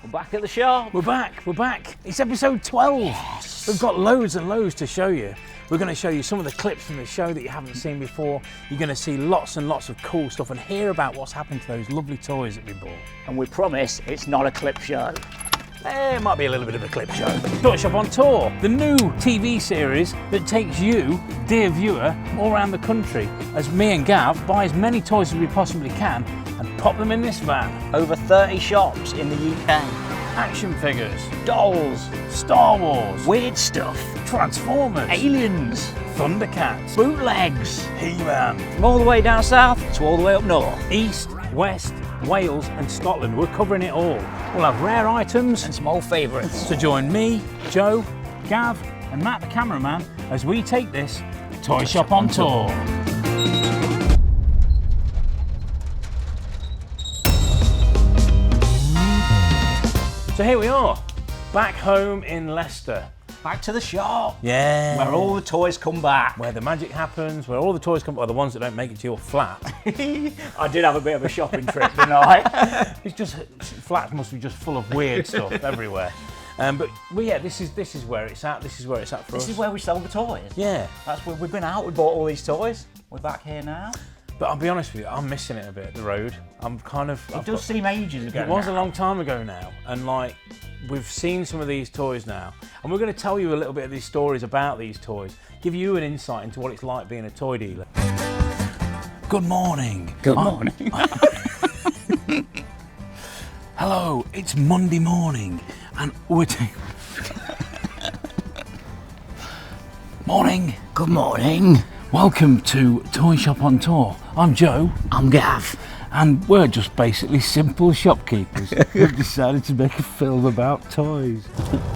We're back at the shop. We're back. It's episode 12. Yes. We've got loads and loads to show you. We're going to show you some of the clips from the show that you haven't seen before. You're going to see lots and lots of cool stuff and hear about what's happened to those lovely toys that we bought. And we promise it's not a clip show. It might be a little bit of a clip show. Toyshop on Tour, the new TV series that takes you, dear viewer, all around the country as me and Gav buy as many toys as we possibly can and pop them in this van. Over 30 shops in the UK. Action figures, Dolls, Star Wars, weird stuff, Transformers, aliens, Thundercats, bootlegs, He-Man. from all the way down south to all the way up north. East, West, Wales and Scotland. We're covering it all. We'll have rare items And some old favourites. to join me, Joe, Gav and Matt the cameraman as we take this Toyshop on Tour. So here we are, back home in Leicester. Back to the shop. Yeah. Where all the toys come back. Where the magic happens, where all the toys come, are the ones that don't make it to your flat. I did have a bit of a shopping trip, didn't I? It's just, flats must be just full of weird stuff everywhere. But yeah, this is where it's at. This is where it's at for us. This is where we sell the toys. Yeah. That's where we've been out. We bought all these toys. We're back here now. But I'll be honest with you, I'm missing it a bit, the road. I'm kind of... It does seem ages ago. It was now. a long time ago now, and like, we've seen some of these toys now, and we're going to tell you a little bit of these stories about these toys, give you an insight into what it's like being a toy dealer. Good morning. Good morning. Hello, it's Monday morning, and we're Morning. Good morning. Welcome to Toyshop on Tour. I'm Joe. I'm Gav. And we're just basically simple shopkeepers who've decided to make a film about toys.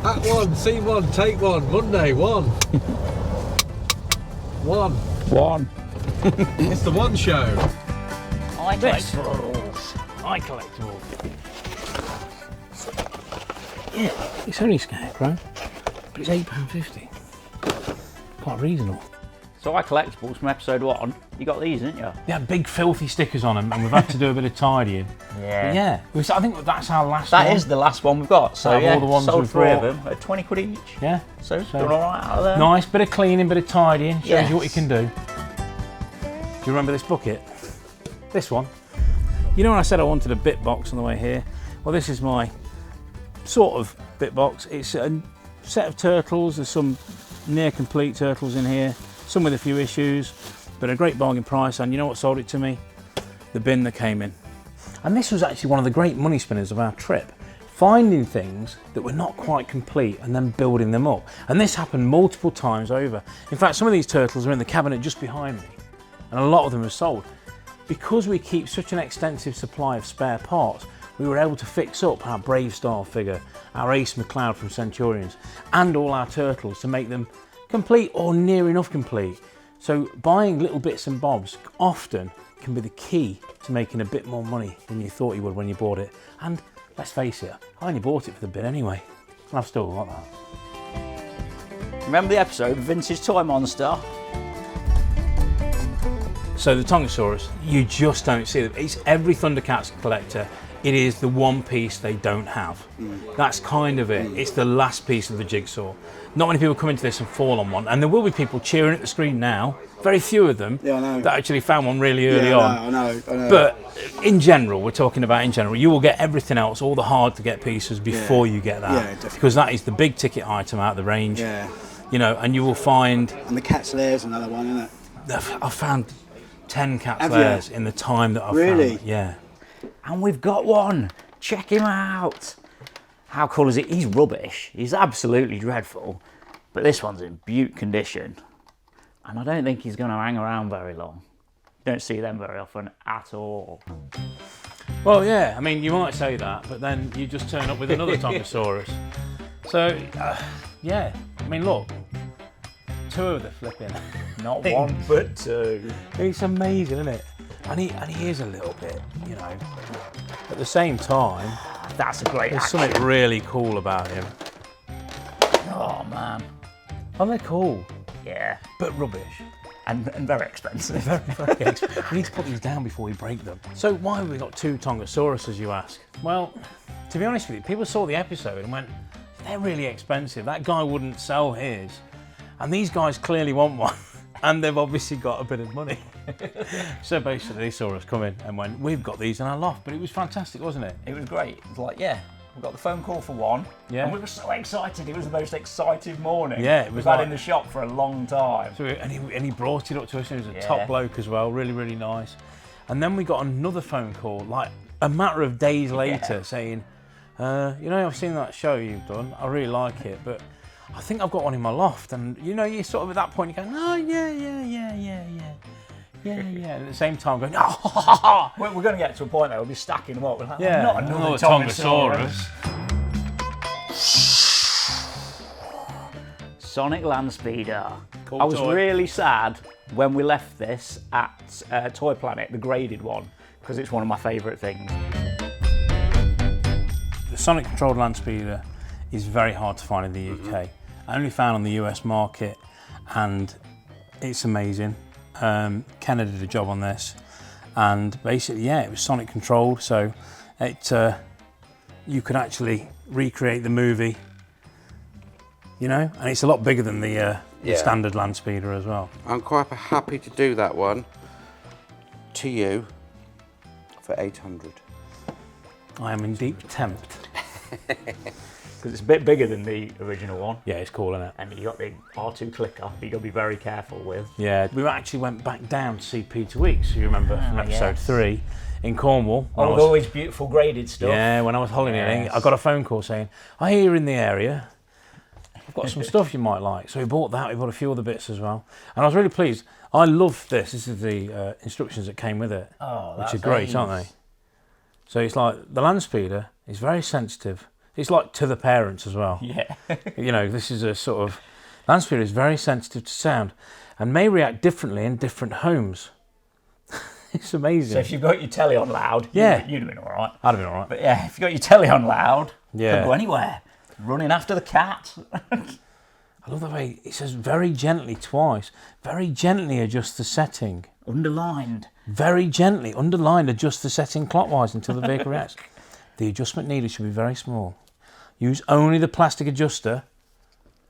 Act one, scene one, take one, Monday, one. One. It's the one show. I This. collectibles. I collectibles. Yeah, it's only Scarecrow, but it's £8.50. Quite reasonable. So I collectibles from episode 1. You got these, didn't you? They had big filthy stickers on them and we've had to do a bit of tidying. Yeah. But yeah, I think that's our last one. That is the last one we've got. So Out of yeah, all the ones sold we've 3 of bought. them at 20 quid each. Yeah. So done all right out of there. Nice, bit of cleaning, bit of tidying, shows you what you Yes. can do. Do you remember this bucket? This one. You know when I said I wanted a bit box on the way here? Well, this is my sort of bit box. It's a set of turtles. There's some near complete turtles in here, some with a few issues, but a great bargain price. And you know what sold it to me? The bin that came in. And this was actually one of the great money spinners of our trip. Finding things that were not quite complete and then building them up. And this happened multiple times over. In fact, some of these turtles are in the cabinet just behind me, and a lot of them are sold. Because we keep such an extensive supply of spare parts, we were able to fix up our Brave Star figure, our Ace McLeod from Centurions, and all our turtles to make them complete or near enough complete. So buying little bits and bobs often can be the key to making a bit more money than you thought you would when you bought it. And let's face it, I only bought it for the bin anyway, and I've still got that. Remember the episode of Vintage Toy Monster? So the Tongosaurus, you just don't see them. It's every Thundercats collector. It is the one piece they don't have. That's kind of it. It's the last piece of the jigsaw. Not many people come into this and fall on one, and there will be people cheering at the screen now. Very few of them that actually found one really early on. I know. But in general, we're talking about in general, you will get everything else, all the hard to get pieces before you get that. Yeah, definitely. Because that is the big ticket item out of the range. Yeah. You know, and you will find, And the cat's lair's another one, isn't it? I've found 10 cat's Have you? lairs in the time that I've Really? found. Yeah. And we've got one. Check him out. How cool is it? He's rubbish. He's absolutely dreadful. But this one's in beaut condition. And I don't think he's going to hang around very long. You don't see them very often at all. Well, yeah, I mean, you might say that, but then you just turn up with another Tongosaurus. So, yeah, I mean, look, 2 of the flipping. Not one, but 2. It's amazing, isn't it? And he is a little bit, you know. At the same time, That's a great there's action. something really cool about him. Oh, man. Oh, they're cool, Yeah. but rubbish. And very expensive. Very expensive. We need to put these down before we break them. So why have we got 2 Tongosauruses, you ask? Well, to be honest with you, people saw the episode and went, they're really expensive. That guy wouldn't sell his. And these guys clearly want one. And they've obviously got a bit of money. So basically they saw us come in and went, we've got these in our loft. But it was fantastic, wasn't it? It was great. It was like, yeah, we got the phone call for one. Yeah. And we were so excited. It was the most exciting morning Yeah, it was we've had like- in the shop for a long time. So, and he brought it up to us. He was a top bloke as well, really, really nice. And then we got another phone call, like a matter of days later, saying, you know, I've seen that show you've done. I really like it, but I think I've got one in my loft. And you know, you sort of at that point, you go, oh, yeah. And at the same time, going, oh, We're going to get to a point there, we'll be stacking them up. We're like, yeah, not another Tongasaurus. Sonic Landspeeder. Cool I was toy. really sad when we left this at Toy Planet, the graded one, because it's one of my favourite things. The Sonic controlled Landspeeder is very hard to find in the UK. I only found on the US market, and it's amazing. Kenna did a job on this, and basically, yeah, it was Sonic controlled, so it you could actually recreate the movie, you know, and it's a lot bigger than the standard Landspeeder as well. I'm quite happy to do that one to you for 800. I am in deep tempt. Because it's a bit bigger than the original one. Yeah, it's cool, isn't it? And you got the R2 clicker that you got to be very careful with. Yeah, we actually went back down to see Peter Weeks, you remember from episode 3 in Cornwall. when I Oh, was- always beautiful graded stuff. Yeah, when I was holidaying, Yes. I got a phone call saying, I hear you're in the area. I've got some stuff you might like. So we bought that, we bought a few other bits as well. And I was really pleased. I love this. This is the instructions that came with it, Oh, which that's are great, ace. aren't they? So it's like, the Landspeeder is very sensitive. It's like to the parents as well. Yeah. You know, this is a sort of, Landspeeder is very sensitive to sound and may react differently in different homes. It's amazing. So if you've got your telly on loud, Yeah. you'd have been all right. I'd have been all right. But yeah, if you've got your telly on loud, Yeah. don't go anywhere. Running after the cat. I love the way it says very gently twice. Very gently adjust the setting. Underlined. Very gently, underlined, adjust the setting clockwise until the vehicle reacts. The adjustment needed should be very small. Use only the plastic adjuster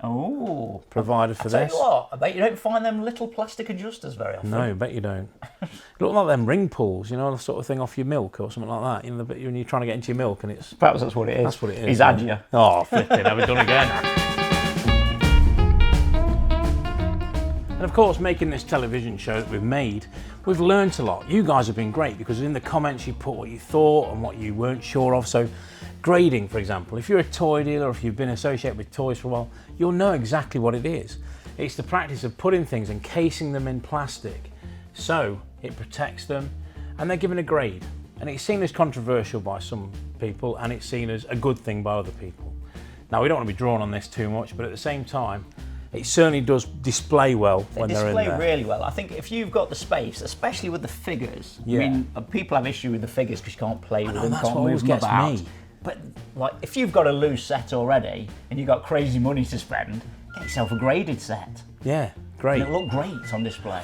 Oh. provided for Tell this. you what, I bet you don't find them little plastic adjusters very often. No, bet you don't. Look like them ring pulls, you know, the sort of thing off your milk or something like that. You know, the bit when you're trying to get into your milk and it's... Perhaps that's what it is. That's what it is. He's had you. Oh, flipping, have it done again. And of course, making this television show that we've made, we've learnt a lot. You guys have been great because in the comments you put what you thought and what you weren't sure of. So grading, for example, if you're a toy dealer or if you've been associated with toys for a while, you'll know exactly what it is. It's the practice of putting things and casing them in plastic so it protects them and they're given a grade. And it's seen as controversial by some people and it's seen as a good thing by other people. Now, we don't want to be drawn on this too much, but at the same time, it certainly does display well when they're in Display there. really well. I think if you've got the space, especially with the figures, Yeah. I mean, people have issue with the figures because you can't play with know, them, that's can't what move always them gets about. me. But like, if you've got a loose set already and you've got crazy money to spend, get yourself a graded set. Yeah, great. And it'll look great on display.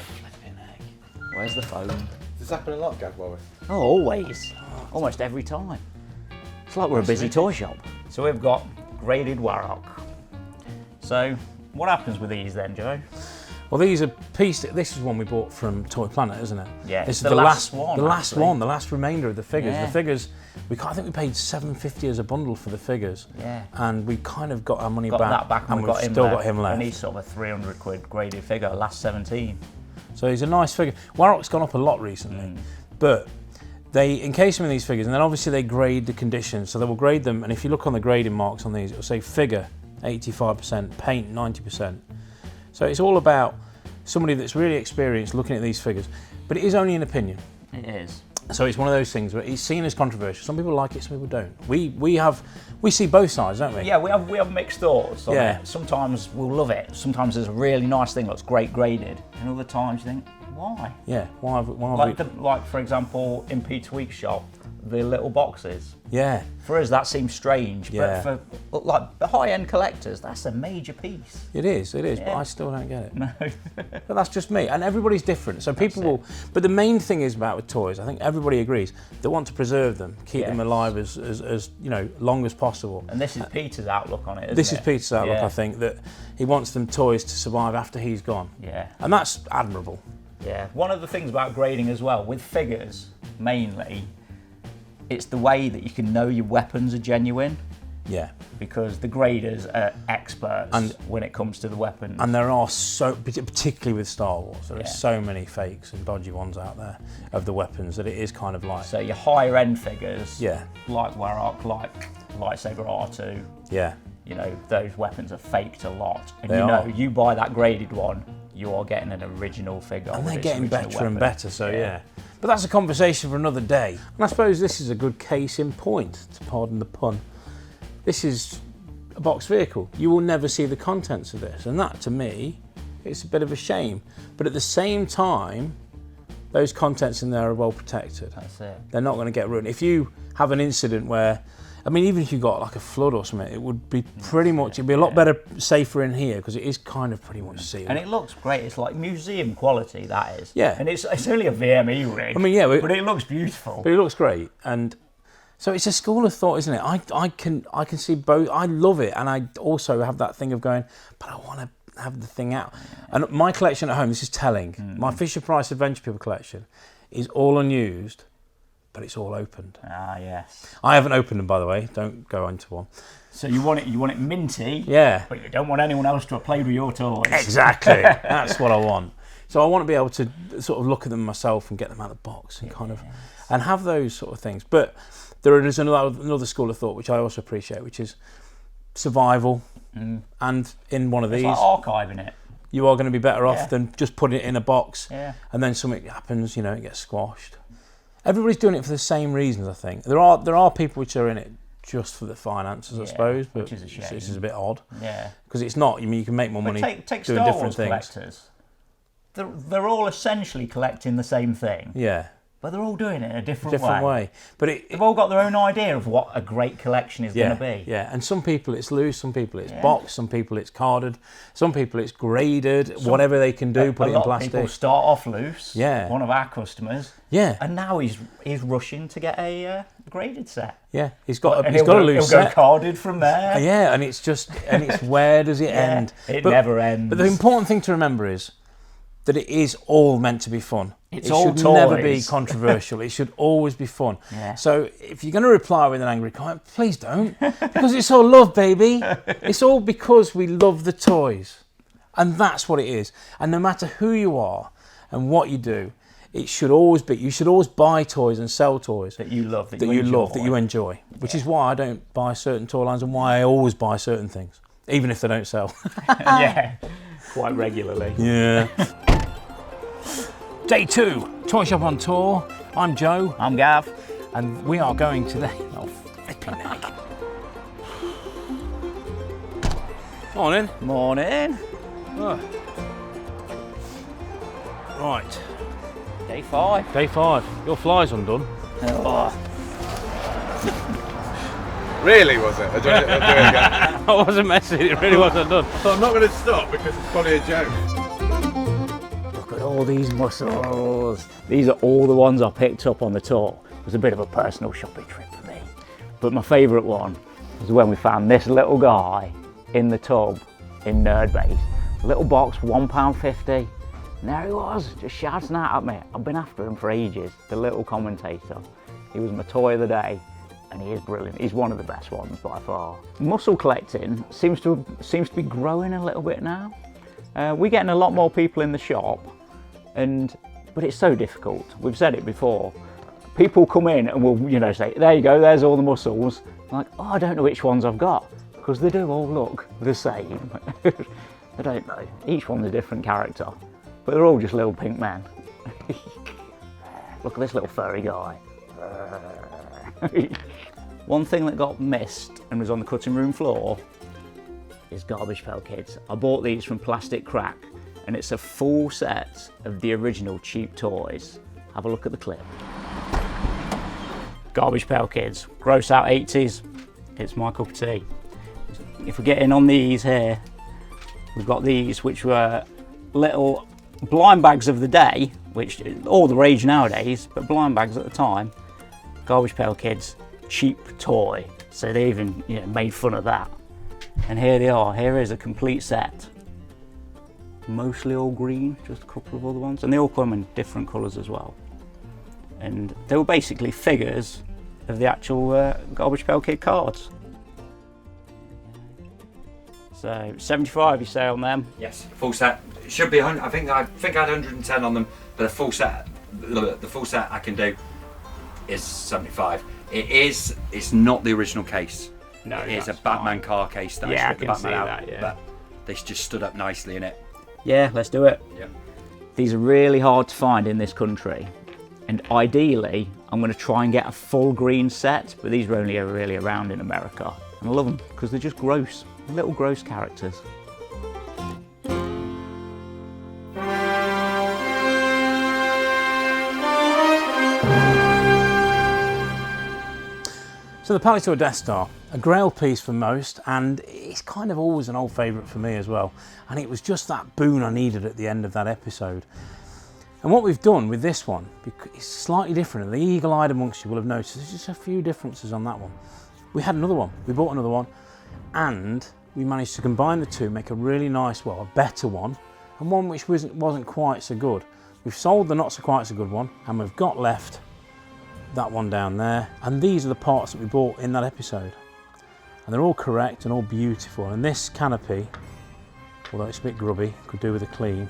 Where's the phone? Does this happen a lot, Gav? Oh, always. Almost every time. It's like we're a busy toy shop. So we've got graded Warrock. So what happens with these then, Joe? Well, these are pieced. This is one we bought from Toy Planet, isn't it? Yeah, This it's is the last one, The last actually. one, the last remainder of the figures. Yeah. The figures, I think we paid $7.50 as a bundle for the figures. Yeah. And we kind of got our money Got back. that back and we've we've got him still left. got him left. And he's sort of a 300 quid graded figure, last 17. So he's a nice figure. Warrock's gone up a lot recently, but they encase them in these figures, and then obviously they grade the conditions. So they will grade them, and if you look on the grading marks on these, it will say figure 85%, paint 90%. So it's all about somebody that's really experienced looking at these figures, but it is only an opinion. It is. So it's one of those things where it's seen as controversial. Some people like it, some people don't. We see both sides, don't we? Yeah, we have mixed thoughts on Yeah. it. Sometimes we'll love it. Sometimes there's a really nice thing that's great graded, and other times you think, why? Yeah. Why have we? Like for example, in Peter Week's shop, the little boxes. Yeah. For us, that seems strange, Yeah. but for like the high-end collectors, that's a major piece. It is, but Yeah. I still don't get it. No. But that's just me, and everybody's different. So people will. But the main thing is about with toys. I think everybody agrees they want to preserve them, keep them alive as you know, long as possible. And this is Peter's outlook on it. This is Peter's outlook. I think that he wants them toys to survive after he's gone. Yeah. And that's admirable. Yeah. One of the things about grading as well, with figures mainly, it's the way that you can know your weapons are genuine. Yeah. Because the graders are experts when it comes to the weapons. And there are so, particularly with Star Wars, there are so many fakes and dodgy ones out there of the weapons that it is kind of like. So your higher end figures, Yeah. like Warrock, like lightsaber R2, Yeah. you know, those weapons are faked a lot. And They you know, are. you buy that graded one, you are getting an original figure. And with they're its getting original better and weapon. better, so yeah. But that's a conversation for another day. And I suppose this is a good case in point, to pardon the pun. This is a box vehicle. You will never see the contents of this. And that, to me, it's a bit of a shame. But at the same time, those contents in there are well protected. That's it. They're not going to get ruined. If you have an incident where, I mean, even if you got like a flood or something, it would be pretty much, it'd be a lot better, safer in here because it is kind of pretty much sealed. And it looks great. It's like museum quality, that is. Yeah. And it's only a VME rig. I mean, yeah, but it looks beautiful. But it looks great. And so it's a school of thought, isn't it? I can see both. I love it, and I also have that thing of going, but I want to have the thing out. And my collection at home, this is telling. My Fisher-Price Adventure People collection is all unused, but it's all opened. Ah, yes. I haven't opened them, by the way. Don't go into one. So you want it minty, Yeah. but you don't want anyone else to have played with your toys. Exactly. That's what I want. So I want to be able to sort of look at them myself and get them out of the box and kind of, and have those sort of things. But there is another school of thought which I also appreciate, which is survival. And in one of these, It's like archiving it. you are going to be better off than just putting it in a box and then something happens, you know, it gets squashed. Everybody's doing it for the same reasons, I think. There are people which are in it just for the finances, I suppose, but which is a shame. This is a bit odd. Yeah. Because it's not. I mean, you can make more money Take doing Star different Wars things. collectors. They're all essentially collecting the same thing, Yeah, but they're all doing it in a different way. But They've all got their own idea of what a great collection is going to be. Yeah, and some people it's loose, some people it's boxed, some people it's carded, some people it's graded, whatever they can do, put it in A lot of plastic. people start off loose. Yeah. One of our customers. Yeah, And now he's rushing to get a graded set. yeah, he's got And a loose he'll go set. carded from there. Yeah, and it's where does it end? It never ends. But the important thing to remember is that it is all meant to be fun. It should all never be toys. controversial. It should always be fun. Yeah. So if you're going to reply with an angry comment, please don't, because it's all love, baby. It's all because we love the toys, and that's what it is. And no matter who you are and what you do, it should always be. You should always buy toys and sell toys that you love, that you enjoy. Which is why I don't buy certain toy lines and why I always buy certain things, even if they don't sell. Yeah, quite regularly. Yeah. Day 2, Toy Shop on Tour. I'm Joe, I'm Gav. and we are going today. Oh, flipping heck. Morning. Morning. Right, Day 5. day 5. Your fly's undone. Oh, Really, was it? I'll do it again. I wasn't messing, it really wasn't done. So I'm not going to stop because it's probably a joke. look at all these muscles. These are all the ones I picked up on the tour. It was a bit of a personal shopping trip for me. But my favourite one was when we found this little guy in the tub in Nerd Base. Little box, £1.50. And there he was, just shouting out at me. I've been after him for ages, the little commentator. He was my toy of the day, and he is brilliant. He's one of the best ones by far. Muscle collecting seems to be growing a little bit now. We're getting a lot more people in the shop, but it's so difficult. We've said it before. People come in and will, say, there you go, there's all the muscles. I'm like, oh, I don't know which ones I've got, because they do all look the same. I don't know. Each one's a different character, but they're all just little pink men. Look at this little furry guy. One thing that got missed and was on the cutting room floor is Garbage Pail Kids. I bought these from Plastic Crack, and it's a full set of the original cheap toys. Have a look at the clip. Garbage Pail Kids, gross out 80s. It's my cup of tea. If we get in on these here, we've got these which were little blind bags of the day, which all the rage nowadays, but blind bags at the time. Garbage Pail Kids, cheap toy. So they even made fun of that. And here they are. Here is a complete set. Mostly all green, just a couple of other ones, and they all come in different colours as well. And they were basically figures of the actual Garbage Pail Kid cards. So 75 you say on them? Yes, full set. It should be 100. I think I had 110 on them, but the full set I can do is 75. It's not the original case. No, it is a Batman car case that I stripped the Batman out. That, yeah. But they just stood up nicely in it. Yeah, let's do it. Yeah. These are really hard to find in this country, and ideally I'm going to try and get a full green set, but these are only ever really around in America, and I love them because they're just gross, little gross characters. So the Palitour Death Star, a grail piece for most, and it's kind of always an old favourite for me as well. And it was just that boon I needed at the end of that episode. And what we've done with this one, it's slightly different. The eagle-eyed amongst you will have noticed there's just a few differences on that one. We had another one, we bought another one, and we managed to combine the two, make a really nice, well, a better one, and one which wasn't quite so good. We've sold the not so quite so good one, and we've got left that one down there, and these are the parts that we bought in that episode, and they're all correct and all beautiful. And this canopy, although it's a bit grubby, could do with a clean,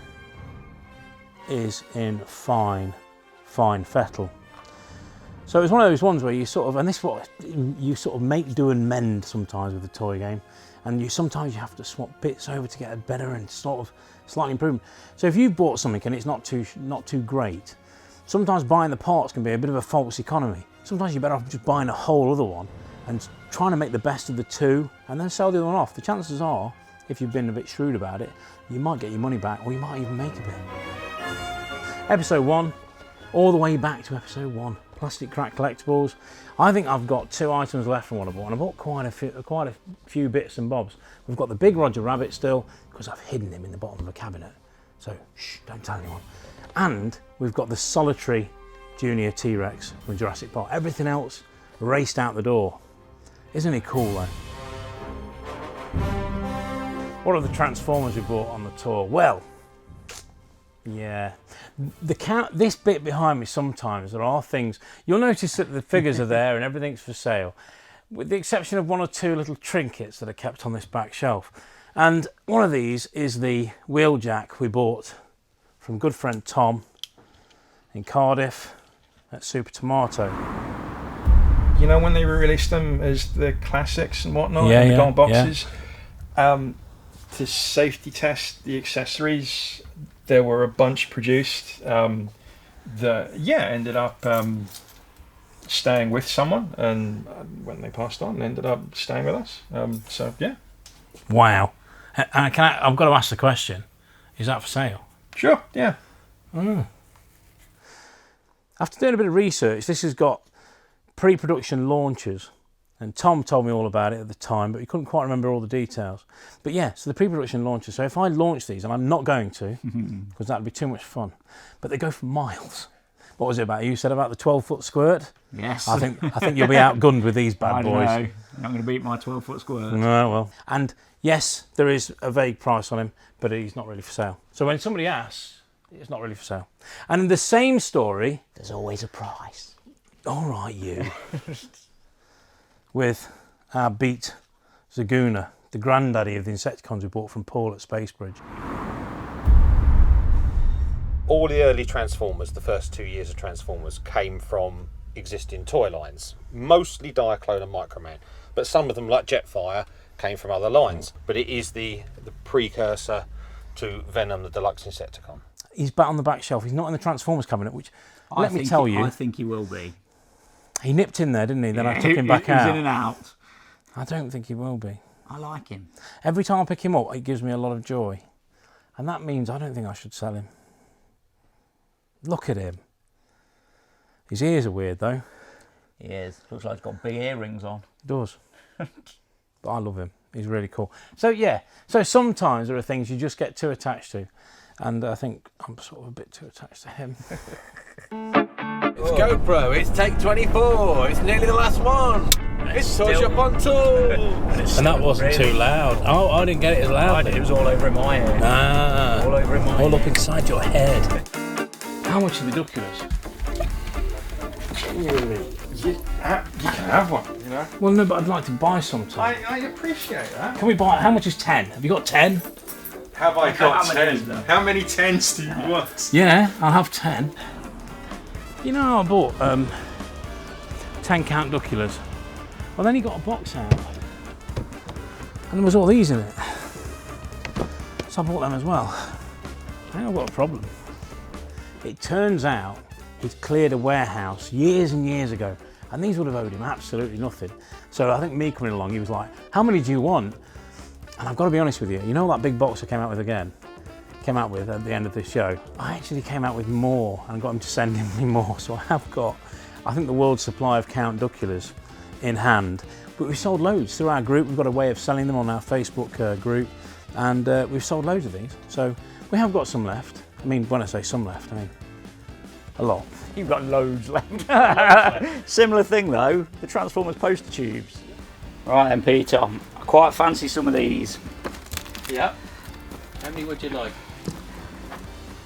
is in fine fettle. So it's one of those ones where you sort of, and this is what you sort of make do and mend sometimes with the toy game, and sometimes you have to swap bits over to get a better and sort of slightly improvement. So if you bought something and it's not too great, sometimes buying the parts can be a bit of a false economy. Sometimes you're better off just buying a whole other one and trying to make the best of the two and then sell the other one off. The chances are, if you've been a bit shrewd about it, you might get your money back, or you might even make a bit. Episode 1, all the way back to episode 1. Plastic Crack Collectibles. I think I've got 2 items left from what I bought, and I bought quite a few bits and bobs. We've got the big Roger Rabbit still, because I've hidden him in the bottom of a cabinet. So, shh, don't tell anyone. And we've got the solitary Junior T-Rex from Jurassic Park. Everything else raced out the door. Isn't he cool though? What are the Transformers we bought on the tour? Well, yeah, this bit behind me, sometimes there are things, you'll notice that the figures are there and everything's for sale, with the exception of 1 or 2 little trinkets that are kept on this back shelf. And one of these is the wheeljack we bought from good friend Tom in Cardiff at Super Tomato. You know, when they released them as the classics and whatnot, in the gold boxes, to safety test the accessories, there were a bunch produced that ended up staying with someone, and when they passed on, ended up staying with us. So yeah. Wow. I've got to ask the question, is that for sale? Sure, yeah. After doing a bit of research, this has got pre-production launches, and Tom told me all about it at the time, but he couldn't quite remember all the details. But yeah, so the pre-production launches. So if I launch these, and I'm not going to, because that'd be too much fun, but they go for miles. What was it about? You said about the 12-foot squirt? Yes. I think you'll be outgunned with these bad boys. I know. You're not going to beat my 12-foot squirt. No, well. And yes, there is a vague price on him, but he's not really for sale. So when somebody asks, it's not really for sale. And in the same story, There's always a price. all right, you, with our beat Zaguna, the granddaddy of the Insecticons we bought from Paul at Spacebridge. All the early Transformers, the first 2 years of Transformers, came from existing toy lines, mostly Diaclone and Microman, but some of them, like Jetfire, came from other lines. But it is the precursor to Venom, the Deluxe Insecticon. He's back on the back shelf. He's not in the Transformers cabinet, which, let me tell you, I think he will be. he nipped in there, didn't he? Then I took him back out. He's in and out. I don't think he will be. I like him. Every time I pick him up, it gives me a lot of joy. And that means I don't think I should sell him. Look at him. His ears are weird, though. He is. Looks like he's got big earrings on. He does. But I love him. He's really cool. So yeah, so sometimes there are things you just get too attached to. And I think I'm sort of a bit too attached to him. It's GoPro, it's take 24, it's nearly the last one. It's Toyshop on tour. And that wasn't too loud. Oh, I didn't get it as loud. It was all over in my head. Ah, All over in my all head. up inside your head. How much are the duculars? You can have one, you know. Well, no, but I'd like to buy sometime. I appreciate that. Can we buy? How much is 10? Have you got 10? Have I got How many 10? How many 10s do you want? Yeah, I'll have 10. You know, I bought 10 count duculars. Well, then he got a box out, and there was all these in it. So I bought them as well. I think I've got a problem. It turns out he'd cleared a warehouse years and years ago, and these would have owed him absolutely nothing. So I think me coming along, he was like, how many do you want? And I've got to be honest with you, you know that big box I came out with at the end of this show? I actually came out with more and got him to send me more. So I have got, I think, the world's supply of count duculars in hand. But we've sold loads through our group. We've got a way of selling them on our Facebook group, and we've sold loads of these. So we have got some left. I mean, when I say some left, I mean a lot. You've got loads left. Similar thing though, the Transformers poster tubes. Right then, Peter, I quite fancy some of these. Yeah. How many would you like?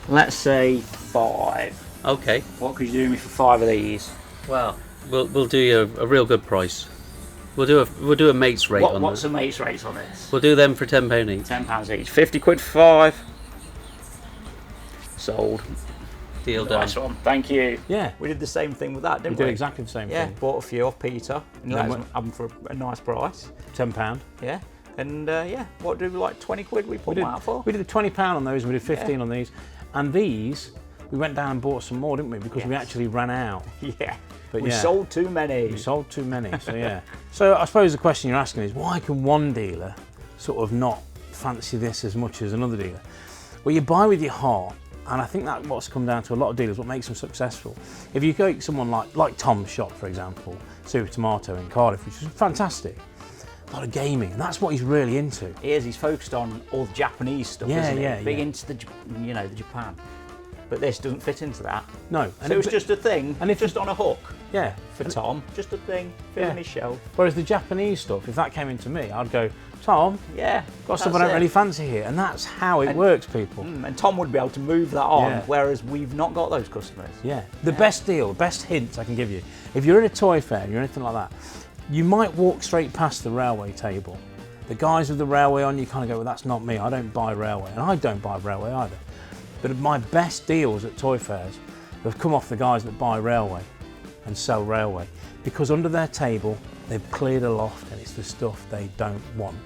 Let's say 5. Okay. What could you do me for 5 of these? Well, we'll do you a real good price. We'll do a mate's rate on What's them. the mate's rates on this? We'll do them for £10 each. £10 each. 50 quid for 5. Sold. Deal done. Nice one. Thank you. Yeah, We did the same thing with that, we didn't did we? exactly the same Yeah, thing. bought a few off Peter and let then us have them for a nice price. £10. Yeah. And yeah, what did we like 20 quid we put them out for? We did £20 on those, and we did 15 on these. And these, we went down and bought some more, didn't we? Because we Yes. actually ran out. Yeah. But We yeah. sold too many. We sold too many, so yeah. So I suppose the question you're asking is, why can one dealer sort of not fancy this as much as another dealer? Well, you buy with your heart, and I think that's what's come down to a lot of dealers, what makes them successful. If you go to someone like Tom's shop, for example, Super Tomato in Cardiff, which is fantastic, a lot of gaming, and that's what he's really into. He's focused on all the Japanese stuff, Yeah, isn't he? yeah, Big yeah. into the Japan. But this doesn't fit into that. No, So it was just a thing, and if just on a hook yeah. for Tom. Just a thing, filling Yeah. his shelf. Whereas the Japanese stuff, if that came into me, I'd go, Tom, Yeah. got stuff I that's don't it. really fancy here, and that's how it And- works, people. And Tom would be able to move that on, Yeah. whereas we've not got those customers. Yeah, the best deal, the best hint I can give you, if you're at a toy fair, you're anything like that, you might walk straight past the railway table. The guys with the railway on, you kind of go, well, that's not me, I don't buy railway, and I don't buy railway either. But my best deals at toy fairs have come off the guys that buy railway and sell railway, because under their table, they've cleared a loft and it's the stuff they don't want.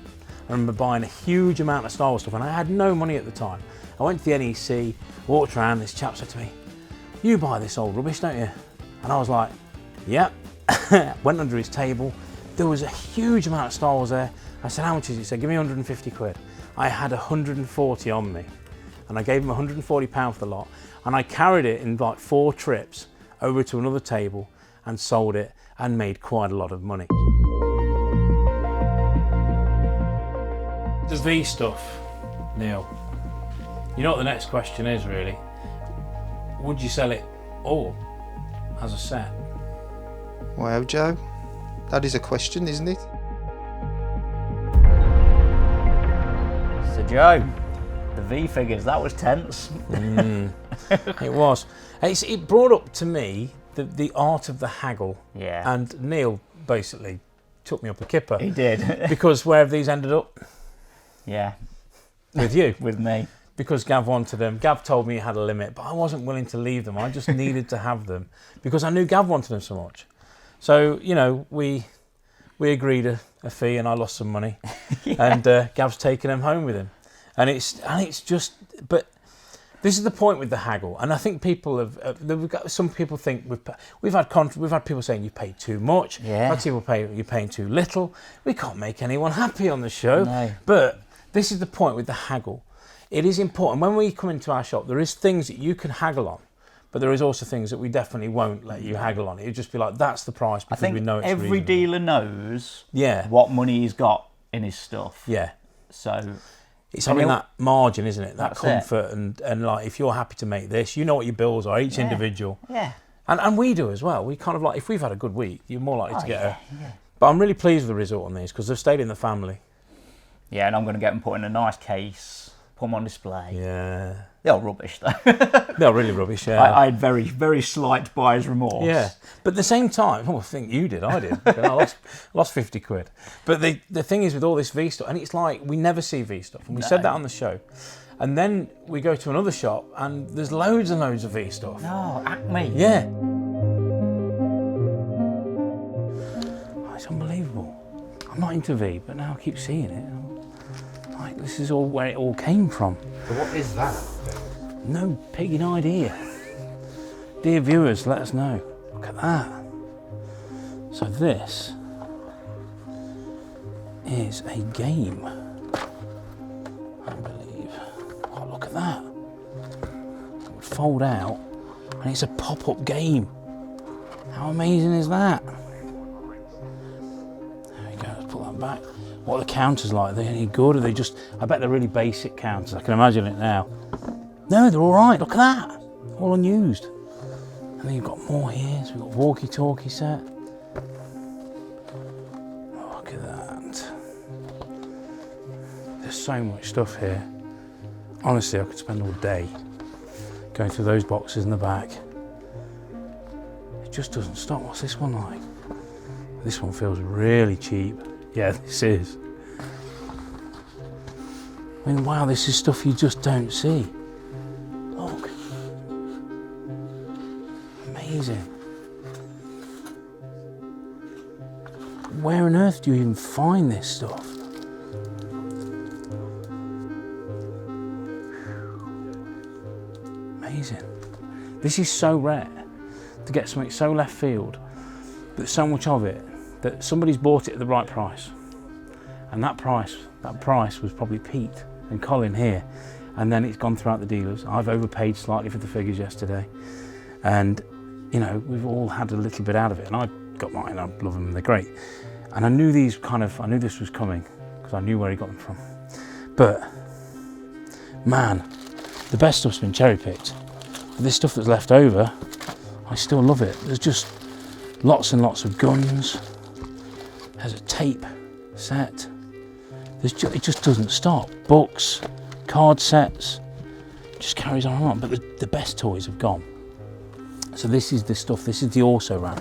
I remember buying a huge amount of Star Wars stuff, and I had no money at the time. I went to the NEC, walked around, this chap said to me, you buy this old rubbish, don't you? And I was like, yep. Went under his table. There was a huge amount of Star Wars there. I said, how much is it? He said, give me 150 quid. I had 140 on me. And I gave him £140 for the lot. And I carried it in like 4 trips over to another table and sold it and made quite a lot of money. There's these stuff, Neil. You know what the next question is, really? Would you sell it all as a set? Wow, Joe. That is a question, isn't it? So Joe, the V figures, that was tense. It was. It brought up to me the art of the haggle. Yeah. And Neil basically took me up a kipper. He did. Because where have these ended up? Yeah, With you. with me. Because Gav wanted them. Gav told me he had a limit, but I wasn't willing to leave them. I just needed to have them because I knew Gav wanted them so much. So, you know, we agreed a fee and I lost some money. And Gav's taking them home with him. And it's just, but this is the point with the haggle. And I think people some people think we've had people saying you pay too much. Yeah. We've had people pay you're paying too little. We can't make anyone happy on the show. No. But this is the point with the haggle. It is important. When we come into our shop, there is things that you can haggle on, But there is also things that we definitely won't let you haggle on. It would just be like, that's the price because we know it's every reasonable. dealer knows Yeah. what money he's got in his stuff. Yeah. So it's having that margin, isn't it? That comfort it. and like, if you're happy to make this, you know what your bills are, each individual. Yeah. And we do as well. We kind of like, if we've had a good week, you're more likely to get But I'm really pleased with the result on these because they've stayed in the family. Yeah, and I'm going to get them put in a nice case, put them on display. Yeah. They're rubbish though. They're really rubbish, yeah. I had very, very slight buyer's remorse. Yeah, but at the same time, I think you did, I did. I lost 50 quid. But the thing is with all this V stuff, and it's like, we never see V stuff, and we said that on the show. And then we go to another shop, and there's loads and loads of V stuff. Oh, Acme. Yeah. Oh, it's unbelievable. I'm not into V, but now I keep seeing it. Like, this is all where it all came from. So what is that? No pigging idea. Dear viewers, let us know. Look at that. So this is a game, I believe. Oh, look at that. It would fold out and it's a pop-up game. How amazing is that? There we go, let's put that back. What are the counters like? Are they any good? Are they just, I bet they're really basic counters. I can imagine it now. No, they're all right. Look at that. All unused. And then you've got more here. So we've got walkie-talkie set. Oh, look at that. There's so much stuff here. Honestly, I could spend all day going through those boxes in the back. It just doesn't stop. What's this one like? This one feels really cheap. Yeah, this is. I mean, wow, this is stuff you just don't see. Look. Amazing. Where on earth do you even find this stuff? Amazing. This is so rare to get something so left field, but so much of it that somebody's bought it at the right price. And that price was probably Pete and Colin here. And then it's gone throughout the dealers. I've overpaid slightly for the figures yesterday. And, you know, we've all had a little bit out of it. And I got mine, I love them, they're great. And I knew this was coming because I knew where he got them from. But, man, the best stuff's been cherry picked. But this stuff that's left over, I still love it. There's just lots and lots of guns. There's a tape set. It just doesn't stop. Books, card sets, just carries on and on. But the best toys have gone. So this is the stuff, this is the also ran.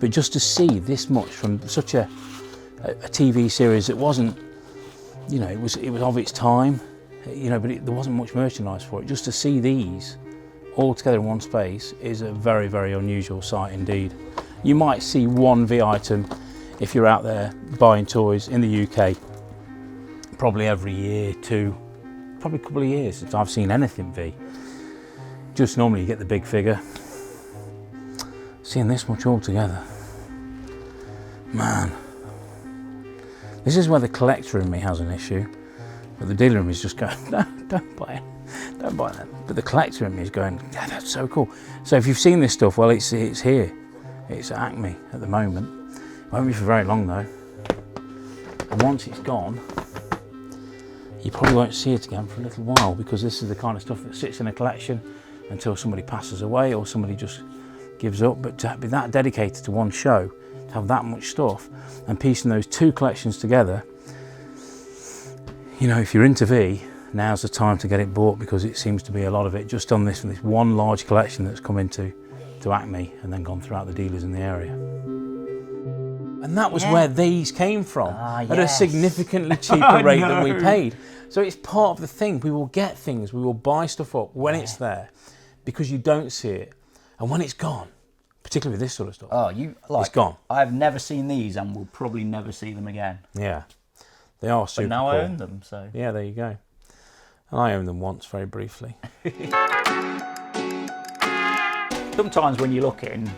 But just to see this much from such a TV series that wasn't, you know, it was of its time, you know, but there wasn't much merchandise for it. Just to see these all together in one space is a very, very unusual sight indeed. You might see one V item if you're out there buying toys in the UK, probably every year, probably a couple of years since I've seen anything V. Just normally you get the big figure. Seeing this much all together, man. This is where the collector in me has an issue, but the dealer in me is just going, no, don't buy it, don't buy that. But the collector in me is going, yeah, that's so cool. So if you've seen this stuff, well, it's here. It's at Acme at the moment. It won't be for very long though. And once it's gone, you probably won't see it again for a little while because this is the kind of stuff that sits in a collection until somebody passes away or somebody just gives up. But to be that dedicated to one show, to have that much stuff and piecing those two collections together, you know, if you're into V, now's the time to get it bought because it seems to be a lot of it just on this one large collection that's come into Acme and then gone throughout the dealers in the area. And that was where these came from, at a significantly cheaper rate than we paid. So it's part of the thing. We will get things, we will buy stuff up when it's there because you don't see it. And when it's gone, particularly with this sort of stuff, it's gone. I've never seen these and will probably never see them again. Yeah, they are super But now cool. I own them, so. Yeah, there you go. And I owned them once, very briefly. Sometimes when you're looking,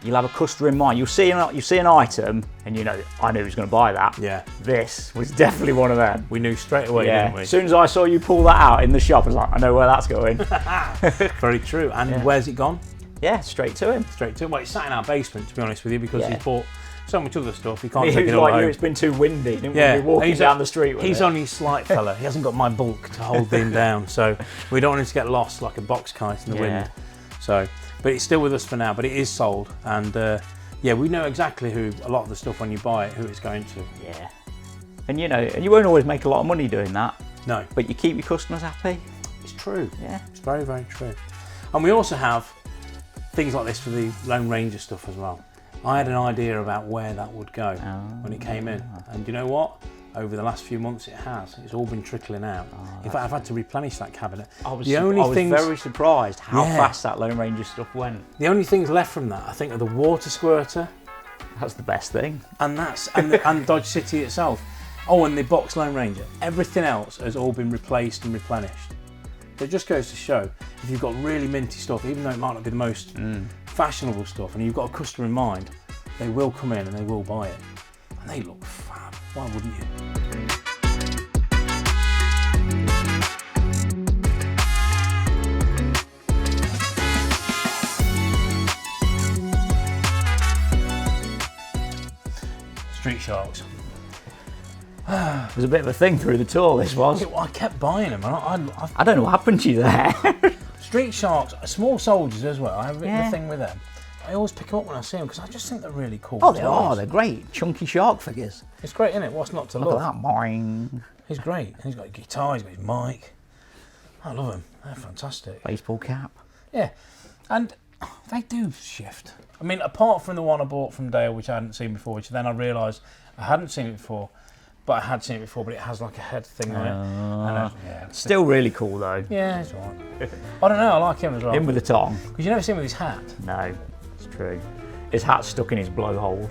you'll have a customer in mind. You see an item, and you know, I knew he was going to buy that. Yeah. This was definitely one of them. We knew straight away, didn't we? As soon as I saw you pull that out in the shop, I was like, I know where that's going. Very true. And where's it gone? Yeah, straight to him. Straight to him. Well, it's sat in our basement, to be honest with you, because Yeah. he's bought so much other stuff. He can't He take was it all like home. you, it's been too windy. Didn't Yeah, we? We're walking he's down the street with He's it. only a slight fella. He hasn't got my bulk to hold him down, so we don't want him to get lost like a box kite in the wind. So, but it's still with us for now. But it is sold, and yeah, we know exactly who a lot of the stuff when you buy it, who it's going to. Yeah. And you know, and you won't always make a lot of money doing that, No, but you keep your customers happy. it's true. Yeah. It's very, very true. And we also have things like this for the Lone Ranger stuff as well. I had an idea about where that would go when it came in, and you know what? Over the last few months, it has. It's all been trickling out. In fact, I've had to replenish that cabinet. I was very surprised how fast that Lone Ranger stuff went. The only things left from that, I think, are the water squirter, That's the best thing. and and Dodge City itself. Oh, and the box Lone Ranger. Everything else has all been replaced and replenished. So it just goes to show, if you've got really minty stuff, even though it might not be the most fashionable stuff, and you've got a customer in mind, they will come in and they will buy it. And they look fab. Why wouldn't you? Street Sharks. It was a bit of a thing through the tour, this was. I kept buying them. I don't know what happened to you there. Street Sharks, small soldiers as well. I have a thing with them. I always pick them up when I see them because I just think they're really cool. Oh, they are. They're great. Chunky shark figures. It's great, isn't it? What's not to Look love? at that. Boing. He's great. He's got a guitar, he's got his mic. I love them. They're fantastic. Baseball cap. Yeah. And they do shift. I mean, apart from the one I bought from Dale, which I hadn't seen before, which then I realised I hadn't seen it before, but I had seen it before, but it has like a head thing on it. Still really cool, though. Yeah, it's all right. I don't know, I like him as well. Him with the tongue. Because you never see him with his hat. No, it's true. His hat's stuck in his blowhole.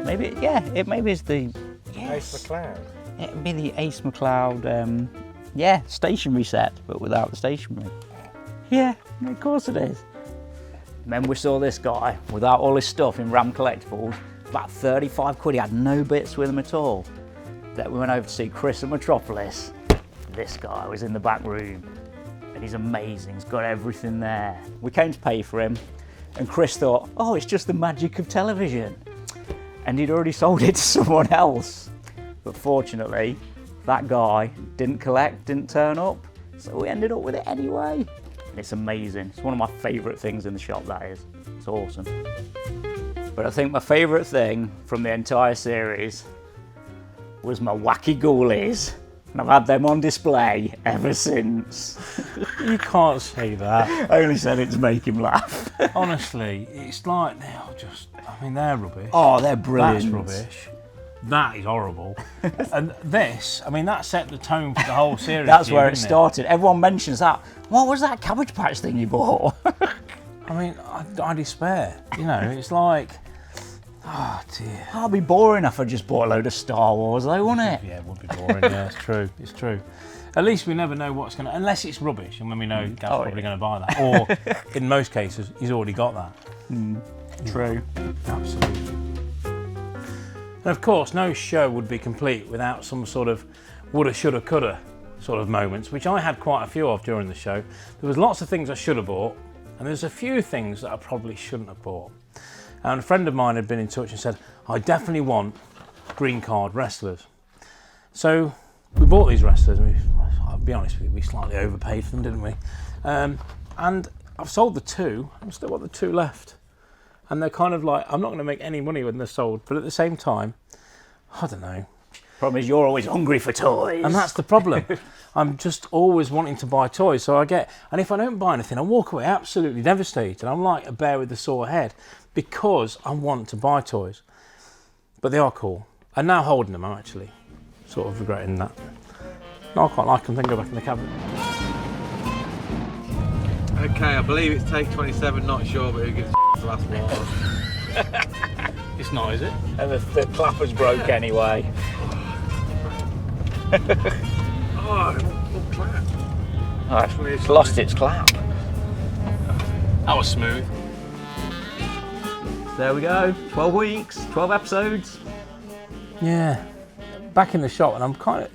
Maybe, yeah, maybe it's the... Ace McLeod. It'd be the Ace McLeod, stationary set, but without the stationary. Yeah, of course it is. Remember we saw this guy, without all his stuff in Ram Collectibles, about 35 quid, he had no bits with him at all. Then we went over to see Chris at Metropolis. This guy was in the back room, and he's amazing, he's got everything there. We came to pay for him, and Chris thought, oh, it's just the magic of television. And he'd already sold it to someone else. But fortunately, that guy didn't collect, didn't turn up, so we ended up with it anyway. And it's amazing. It's one of my favourite things in the shop, that is. It's awesome. But I think my favourite thing from the entire series was my wacky ghoulies. And I've had them on display ever since. You can't say that. I only said it to make him laugh. Honestly, it's like, they're rubbish. Oh, they're brilliant. That's rubbish. That is horrible. And this, that set the tone for the whole series. That's where it started. Everyone mentions that. What was that Cabbage Patch thing you bought? I despair. It's like, oh dear. That'd be boring if I just bought a load of Star Wars, though, wouldn't it? Yeah, it would be boring. Yeah, it's true. It's true. At least we never know what's going to... Unless it's rubbish, and when we know Gav's probably going to buy that. Or, in most cases, he's already got that. True. Absolutely. And of course, no show would be complete without some sort of woulda, shoulda, coulda sort of moments, which I had quite a few of during the show. There was lots of things I should have bought, and there's a few things that I probably shouldn't have bought. And a friend of mine had been in touch and said, I definitely want green card wrestlers. So we bought these wrestlers, and I'll be honest with you, we slightly overpaid for them, didn't we? And I've sold the two, I've still got the two left. And they're kind of like, I'm not going to make any money when they're sold, but at the same time, I don't know. Problem is you're always hungry for toys. And that's the problem. I'm just always wanting to buy toys. So and if I don't buy anything, I walk away absolutely devastated. I'm like a bear with a sore head because I want to buy toys. But they are cool. And now holding them, I'm actually sort of regretting that. No, I quite like them, then go back in the cabinet. Okay, I believe it's take 27, not sure, but who gives the last one? It's not, is it? And the clapper's broke anyway. Clap. Oh, it's lost its clap. That was smooth. There we go. 12 weeks, 12 episodes. Yeah. Back in the shop, and I'm kind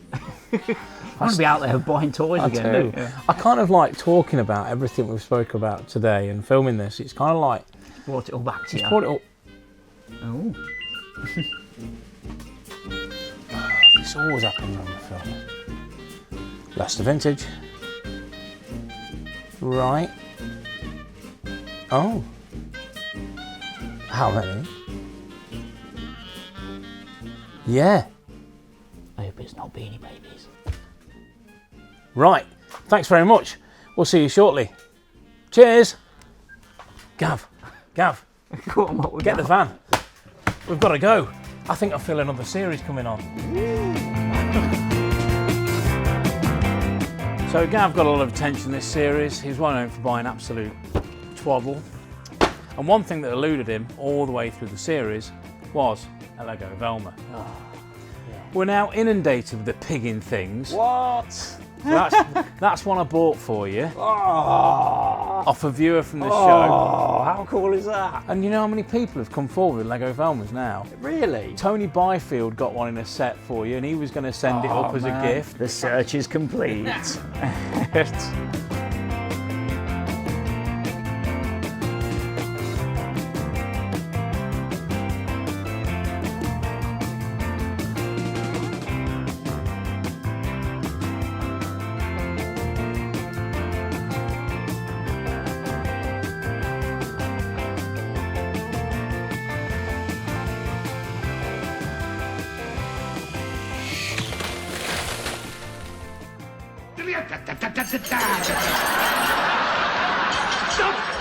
of... I want to be out there buying toys I again. do. Don't you? I kind of like talking about everything we've spoke about today and filming this. It's kind of like Brought it all back to you. brought it all. Oh. This always happens on the film. Leicester vintage. Right. Oh. How many? Yeah. I hope it's not Beanie Babies. Right. Thanks very much. We'll see you shortly. Cheers. Gav. Go on, what we Get got? the van. We've got to go. I think I feel another series coming on. So Gav got a lot of attention this series. He's well known for buying absolute twaddle. And one thing that eluded him all the way through the series was a Lego Velma. We're now inundated with the pigging things. What? So that's one I bought for you. Off a viewer from the show. Oh, how cool is that? And you know how many people have come forward with Lego Velmas now? Really? Tony Byfield got one in a set for you and he was going to send it up as a gift. The search is complete. Stop!